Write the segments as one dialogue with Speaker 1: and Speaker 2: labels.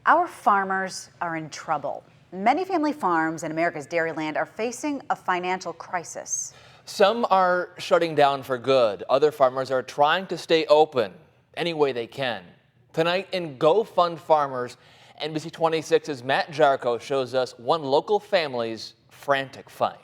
Speaker 1: Our farmers are in trouble. Many family farms in America's dairyland are facing a financial crisis.
Speaker 2: Some are shutting down for good. Other farmers are trying to stay open any way they can. Tonight in Go Fund Farmers, NBC 26's Matt Jarko shows us one local family's frantic fight.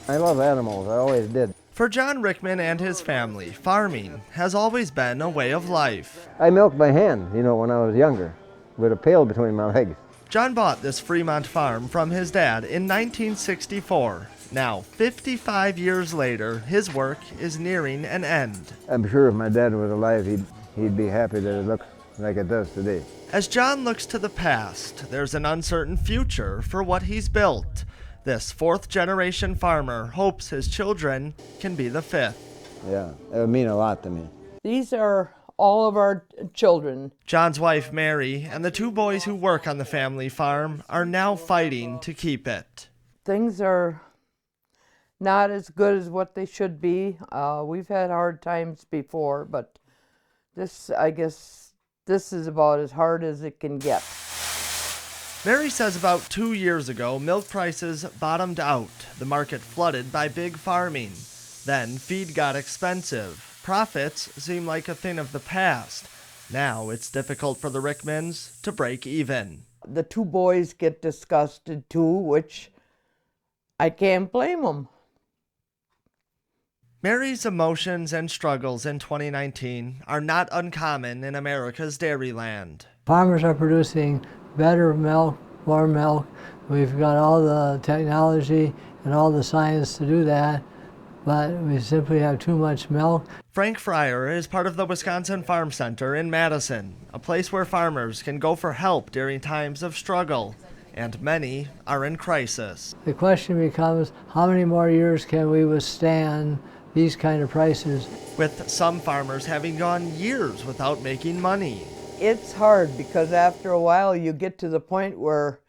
Speaker 3: I love animals, I always did.
Speaker 4: For John Rickman and his family, farming has always been a way of life.
Speaker 3: I milked by hand, when I was younger, with a pail between my legs.
Speaker 4: John bought this Fremont farm from his dad in 1964. Now, 55 years later, his work is nearing an end.
Speaker 3: I'm sure if my dad was alive, he'd be happy that it looks like it does today.
Speaker 4: As John looks to the past, there's an uncertain future for what he's built. This fourth-generation farmer hopes his children can be the fifth.
Speaker 3: Yeah, it would mean a lot to me.
Speaker 5: These are all of our children.
Speaker 4: John's wife, Mary, and the two boys who work on the family farm are now fighting to keep it.
Speaker 5: Things are not as good as what they should be. We've had hard times before, but I guess this is about as hard as it can get.
Speaker 4: Mary says about 2 years ago, milk prices bottomed out. The market flooded by big farming. Then feed got expensive. Profits seem like a thing of the past. Now it's difficult for the Rickmans to break even.
Speaker 5: The two boys get disgusted too, which I can't blame them.
Speaker 4: Mary's emotions and struggles in 2019 are not uncommon in America's dairyland.
Speaker 6: Farmers are producing better milk, more milk. We've got all the technology and all the science to do that, but we simply have too much milk.
Speaker 4: Frank Fryer is part of the Wisconsin Farm Center in Madison, a place where farmers can go for help during times of struggle, and many are in crisis.
Speaker 6: The question becomes, how many more years can we withstand these kind of prices?
Speaker 4: With some farmers having gone years without making money.
Speaker 5: It's hard because after a while you get to the point where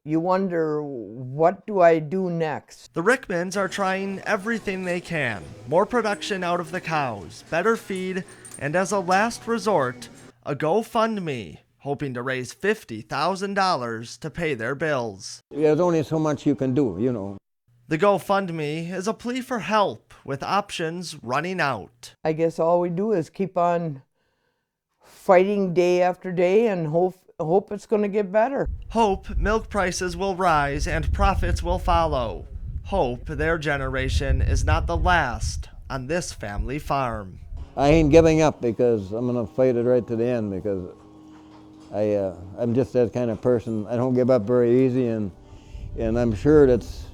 Speaker 5: you wonder, what do I do next?
Speaker 4: The Rickmans are trying everything they can. More production out of the cows, better feed, and as a last resort, a GoFundMe, hoping to raise $50,000 to pay their bills.
Speaker 3: There's only so much you can do,
Speaker 4: The GoFundMe is a plea for help with options running out.
Speaker 5: I guess all we do is keep on fighting day after day and hope it's going to get better.
Speaker 4: Hope milk prices will rise and profits will follow. Hope their generation is not the last on this family farm.
Speaker 3: I ain't giving up because I'm going to fight it right to the end because I'm just that kind of person. I don't give up very easy, and I'm sure that's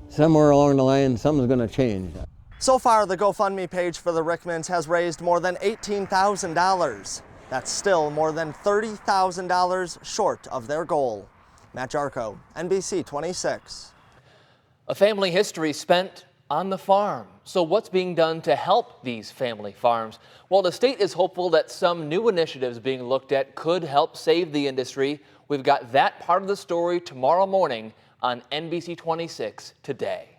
Speaker 3: somewhere along the line something's going to change.
Speaker 4: So far, the GoFundMe page for the Rickmans has raised more than $18,000. That's still more than $30,000 short of their goal. Matt Jarko, NBC 26.
Speaker 2: A family history spent on the farm. So what's being done to help these family farms? Well, the state is hopeful that some new initiatives being looked at could help save the industry. We've got that part of the story tomorrow morning on NBC 26 Today.